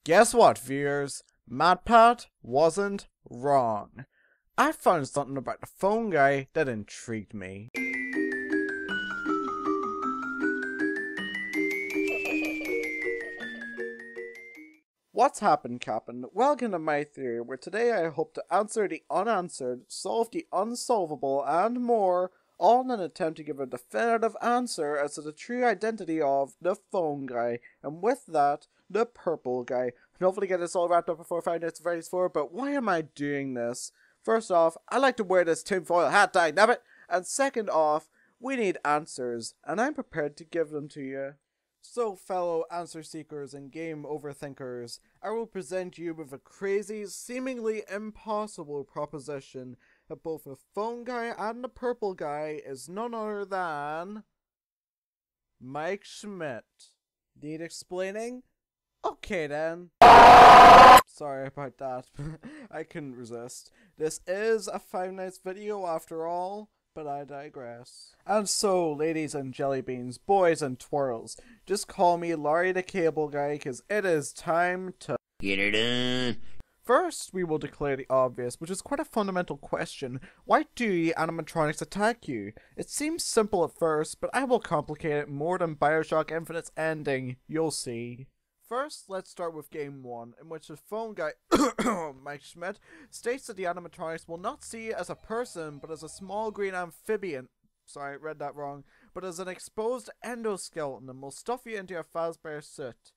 Guess what, viewers? MatPat wasn't wrong. I found something about the phone guy that intrigued me. What's happened, Captain? Welcome to my theory, where today I hope to answer the unanswered, solve the unsolvable, and more, all in an attempt to give a definitive answer as to the true identity of the phone guy, and with that, the purple guy. And hopefully get this all wrapped up before Five Nights At Freddy's 4, but why am I doing this? First off, I like to wear this tinfoil hat, dammit! And second off, we need answers, and I'm prepared to give them to you. So, fellow answer seekers and game overthinkers, I will present you with a crazy, seemingly impossible proposition that both the phone guy and the purple guy is none other than Mike Schmidt. Need explaining? Okay then. Sorry about that, I couldn't resist. This is a Five Nights video after all, but I digress. And so, ladies and jelly beans, boys and twirls, just call me Larry the Cable Guy, cause it is time to get her done. First, we will declare the obvious, which is quite a fundamental question. Why do animatronics attack you? It seems simple at first, but I will complicate it more than Bioshock Infinite's ending. You'll see. First, let's start with Game 1, in which the phone guy, Mike Schmidt, states that the animatronics will not see it as a person, but as a small green amphibian. Sorry, read that wrong. But as an exposed endoskeleton and will stuff you into your Fazbear suit.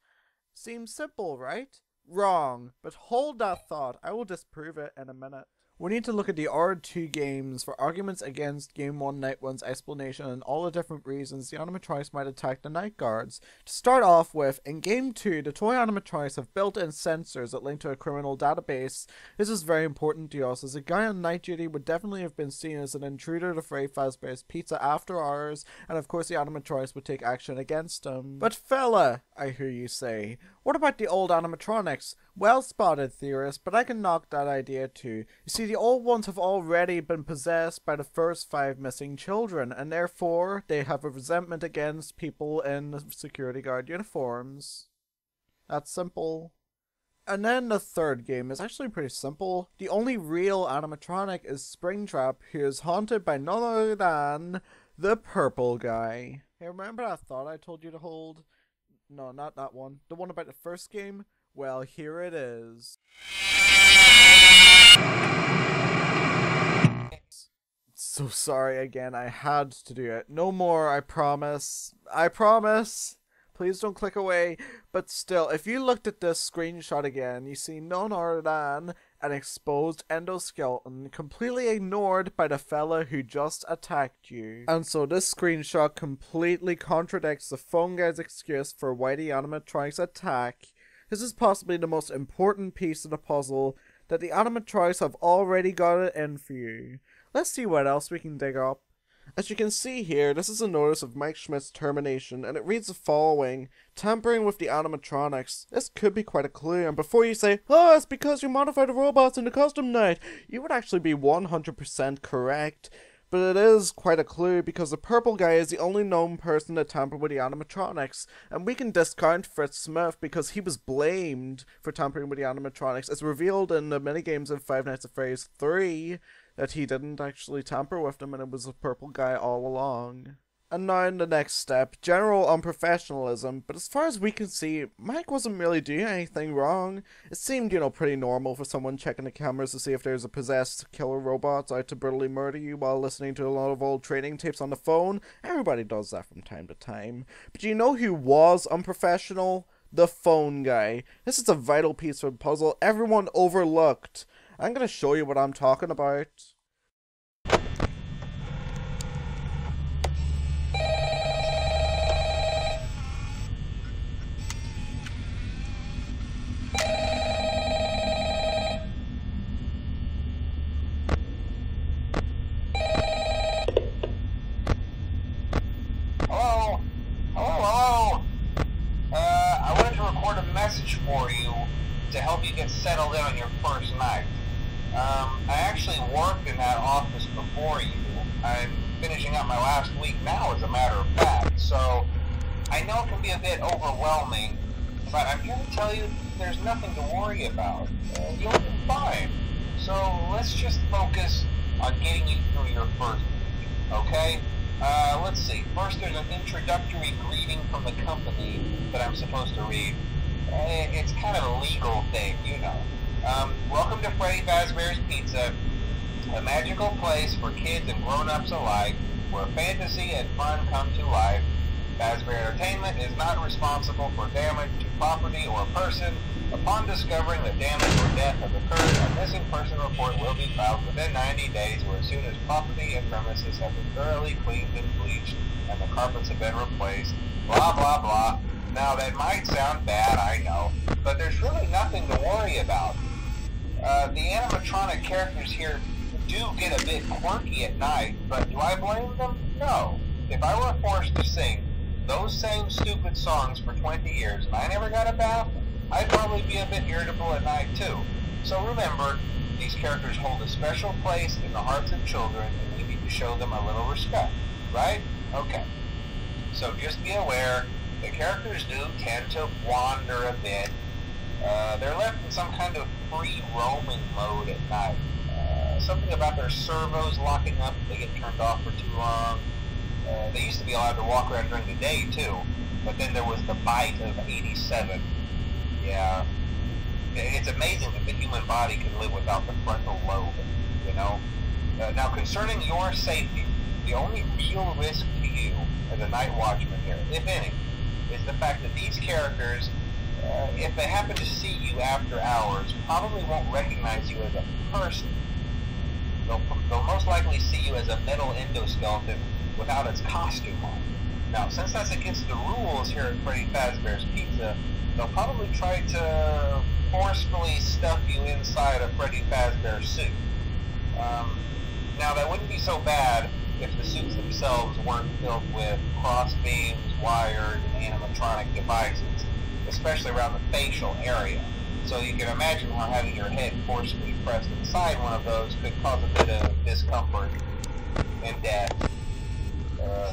Seems simple, right? Wrong. But hold that thought, I will disprove it in a minute. We need to look at the R2 games for arguments against Game 1 Night 1's explanation and all the different reasons the animatronics might attack the night guards. To start off with, in Game 2, the toy animatronics have built-in sensors that link to a criminal database. This is very important to us, as a guy on night duty would definitely have been seen as an intruder to Freddy Fazbear's Pizza after hours, and of course the animatronics would take action against him. But fella, I hear you say, what about the old animatronics? Well spotted, theorist, but I can knock that idea too. You see, the old ones have already been possessed by the first 5 missing children, and therefore they have a resentment against people in security guard uniforms. That's simple. And then the third game is actually pretty simple. The only real animatronic is Springtrap, who is haunted by none other than the purple guy. Hey, remember that thought I told you to hold? No, not that one. The one about the first game? Well, here it is. So sorry again, I had to do it. No more, I promise. I promise! Please don't click away. But still, if you looked at this screenshot again, you see none other than an exposed endoskeleton completely ignored by the fella who just attacked you. And so this screenshot completely contradicts the phone guy's excuse for why the animatronics attack. This is possibly the most important piece of the puzzle, that the animatronics have already got it in for you. Let's see what else we can dig up. As you can see here, this is a notice of Mike Schmidt's termination, and it reads the following: tampering with the animatronics. This could be quite a clue, and before you say, oh, it's because you modified the robots in the custom night, you would actually be 100% correct. But it is quite a clue, because the purple guy is the only known person to tamper with the animatronics, and we can discount Fritz Smith because he was blamed for tampering with the animatronics. It's revealed in the minigames in Five Nights at Freddy's 3 that he didn't actually tamper with them and it was the purple guy all along. And now in the next step, general unprofessionalism, but as far as we can see, Mike wasn't really doing anything wrong. It seemed, pretty normal for someone checking the cameras to see if there's a possessed killer robot out to brutally murder you while listening to a lot of old training tapes on the phone. Everybody does that from time to time. But you know who was unprofessional? The phone guy. This is a vital piece of the puzzle everyone overlooked. I'm gonna show you what I'm talking about. For you to help you get settled in on your first night. I actually worked in that office before you. I'm finishing up my last week now, as a matter of fact, so I know it can be a bit overwhelming But I'm here to tell you there's nothing to worry about. You'll be fine. So let's just focus on getting you through your first week, okay? Let's see. First, there's an introductory greeting from the company that I'm supposed to read. It's kind of a legal thing, you know. Welcome to Freddy Fazbear's Pizza, a magical place for kids and grown-ups alike, where fantasy and fun come to life. Fazbear Entertainment is not responsible for damage to property or person. Upon discovering that damage or death has occurred, a missing person report will be filed within 90 days or as soon as property and premises have been thoroughly cleaned and bleached and the carpets have been replaced. Blah, blah, blah. Now, that might sound bad, I know, but there's really nothing to worry about. The animatronic characters here do get a bit quirky at night, but do I blame them? No. If I were forced to sing those same stupid songs for 20 years and I never got a bath, I'd probably be a bit irritable at night too. So remember, these characters hold a special place in the hearts of children and we need to show them a little respect, right? Okay. So just be aware, the characters do tend to wander a bit. They're left in some kind of free roaming mode at night. Something about their servos locking up if they get turned off for too long. They used to be allowed to walk around during the day too, but then there was the bite of 87. Yeah, it's amazing that the human body can live without the frontal lobe, you know. Now concerning your safety, the only real risk to you as a night watchman here, if any, is the fact that these characters, if they happen to see you after hours, probably won't recognize you as a person. They'll most likely see you as a metal endoskeleton without its costume on. Now, since that's against the rules here at Freddy Fazbear's Pizza, they'll probably try to forcefully stuff you inside a Freddy Fazbear suit. Now, that wouldn't be so bad if the suits themselves weren't filled with cross beams, wires, and animatronic devices, especially around the facial area. So you can imagine how having your head forcefully pressed inside one of those could cause a bit of discomfort and death.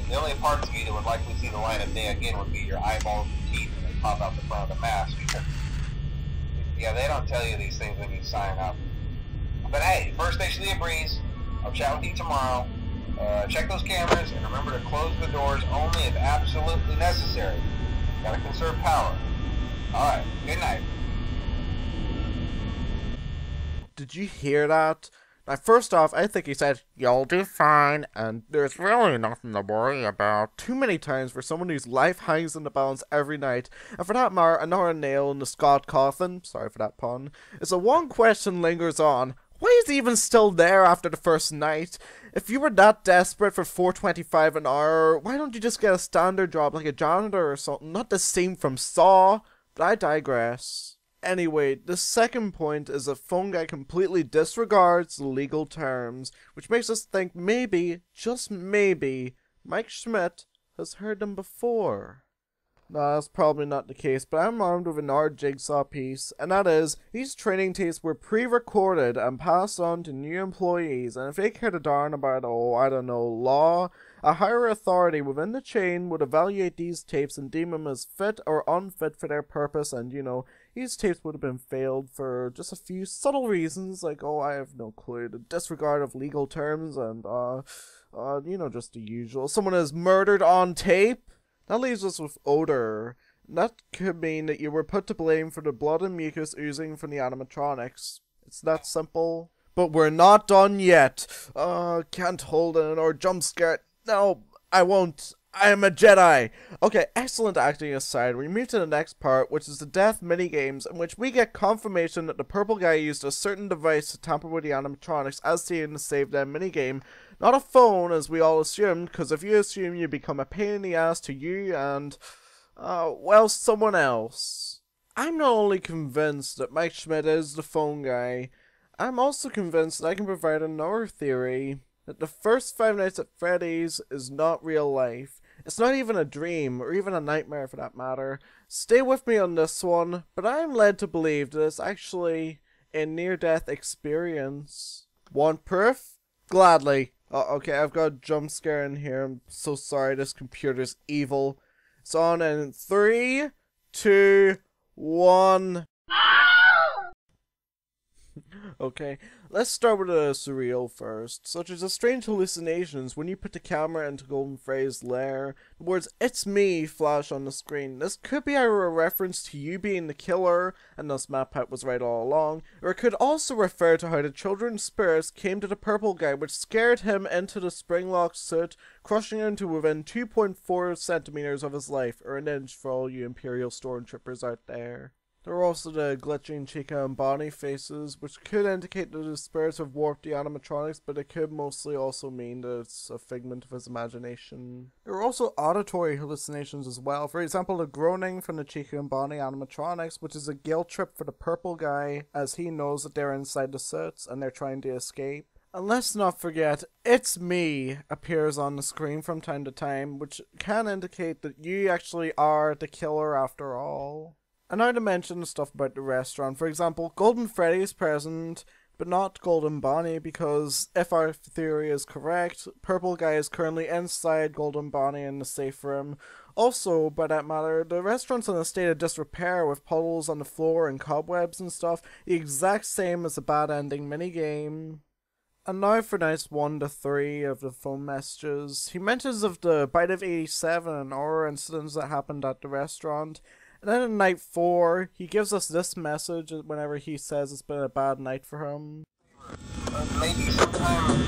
The only parts of you that would likely see the light of day again would be your eyeballs and teeth when they pop out the front of the mask. Yeah, they don't tell you these things when you sign up. But hey, first station of the breeze. I'll chat with you tomorrow. Check those cameras and remember to close the doors only if absolutely necessary. Gotta conserve power. Alright, good night. Did you hear that? Now, first off, I think he said, "You'll do fine," and there's really nothing to worry about. Too many times for someone whose life hangs in the balance every night, and for that matter, another nail in the Scott coffin, sorry for that pun, is the one question lingers on. Why is he even still there after the first night? If you were that desperate for $4.25 an hour, why don't you just get a standard job like a janitor or something? Not the scene from Saw. But I digress. Anyway, the second point is that Phone Guy completely disregards the legal terms, which makes us think maybe, just maybe, Mike Schmidt has heard them before. No, that's probably not the case, but I'm armed with another jigsaw piece, and that is, these training tapes were pre-recorded and passed on to new employees, and if they cared a darn about, I don't know, law, a higher authority within the chain would evaluate these tapes and deem them as fit or unfit for their purpose, and, these tapes would have been failed for just a few subtle reasons, like, I have no clue, the disregard of legal terms, and, just the usual. Someone is murdered on tape? That leaves us with odor. That could mean that you were put to blame for the blood and mucus oozing from the animatronics. It's that simple. But we're not done yet. Can't hold it or jump scare. No, I won't. I am a Jedi. Okay, excellent acting aside, we move to the next part, which is the death minigames, in which we get confirmation that the purple guy used a certain device to tamper with the animatronics as seen in the Save Them minigame. Not a phone, as we all assumed, because if you assume, you become a pain in the ass to you and, someone else. I'm not only convinced that Mike Schmidt is the phone guy, I'm also convinced that I can provide another theory, that the first Five Nights at Freddy's is not real life. It's not even a dream, or even a nightmare for that matter. Stay with me on this one, but I'm led to believe that it's actually a near-death experience. Want proof? Gladly. Okay, I've got a jump scare in here. I'm so sorry, this computer's evil. It's on in 3, 2, 1. Okay, let's start with the surreal first, such as the strange hallucinations when you put the camera into Golden Freddy's lair. The words "It's me" flash on the screen. This could be either a reference to you being the killer, and thus MatPat was right all along, or it could also refer to how the children's spirits came to the purple guy, which scared him into the spring-locked suit, crushing him to within 2.4 centimeters of his life, or an inch for all you Imperial Stormtroopers out there. There are also the glitching Chica and Bonnie faces, which could indicate that the spirits have warped the animatronics, but it could mostly also mean that it's a figment of his imagination. There are also auditory hallucinations as well. For example, the groaning from the Chica and Bonnie animatronics, which is a guilt trip for the purple guy, as he knows that they're inside the suits and they're trying to escape. And let's not forget, "It's me" appears on the screen from time to time, which can indicate that you actually are the killer after all. And now to mention stuff about the restaurant. For example, Golden Freddy is present, but not Golden Bonnie, because if our theory is correct, Purple Guy is currently inside Golden Bonnie in the safe room. Also, by that matter, the restaurant's in a state of disrepair with puddles on the floor and cobwebs and stuff, the exact same as the bad ending minigame. And now for nights 1 to 3 of the phone messages. He mentions of the Bite of 87 and horror incidents that happened at the restaurant. And then in night 4, he gives us this message whenever he says it's been a bad night for him. Maybe sometime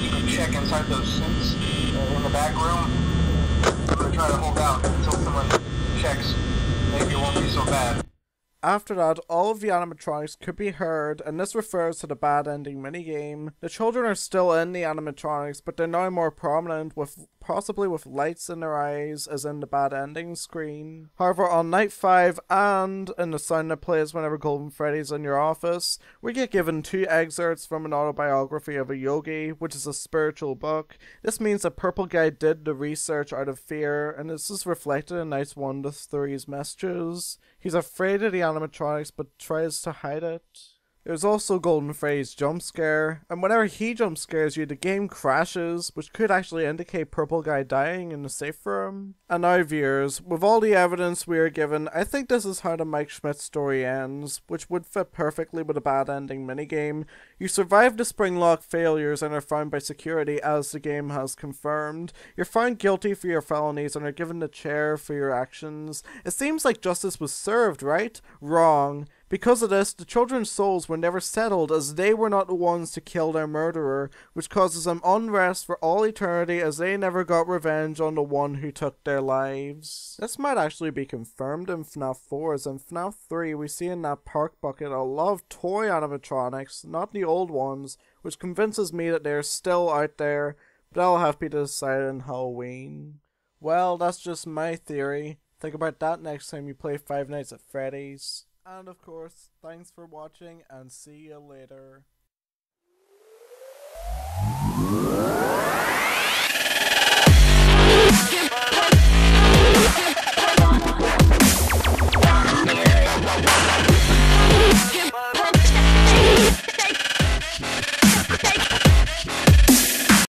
you can check inside those suits in the back room. I'm gonna try to hold out until someone checks. Maybe it won't be so bad. After that, all of the animatronics could be heard, and this refers to the bad ending minigame. The children are still in the animatronics, but they're now more prominent, with possibly with lights in their eyes, as in the bad ending screen. However, on night 5, and in the sound that plays whenever Golden Freddy's in your office, we get given 2 excerpts from an autobiography of a yogi, which is a spiritual book. This means that Purple Guy did the research out of fear, and this is reflected in nights 1 to 3's messages. He's afraid of the animatronics, but tries to hide it. There's also Golden Freddy's jump scare, and whenever he jump scares you, the game crashes, which could actually indicate Purple Guy dying in the safe room. And now viewers, with all the evidence we are given, I think this is how the Mike Schmidt story ends, which would fit perfectly with a bad ending minigame. You survive the springlock failures and are found by security, as the game has confirmed. You're found guilty for your felonies and are given the chair for your actions. It seems like justice was served, right? Wrong. Because of this, the children's souls were never settled, as they were not the ones to kill their murderer, which causes them unrest for all eternity, as they never got revenge on the one who took their lives. This might actually be confirmed in FNAF 4, as in FNAF 3 we see in that park bucket a lot of toy animatronics, not the old ones, which convinces me that they're still out there, but that'll have to be decided on Halloween. Well, that's just my theory. Think about that next time you play Five Nights at Freddy's. And of course, thanks for watching and see you later.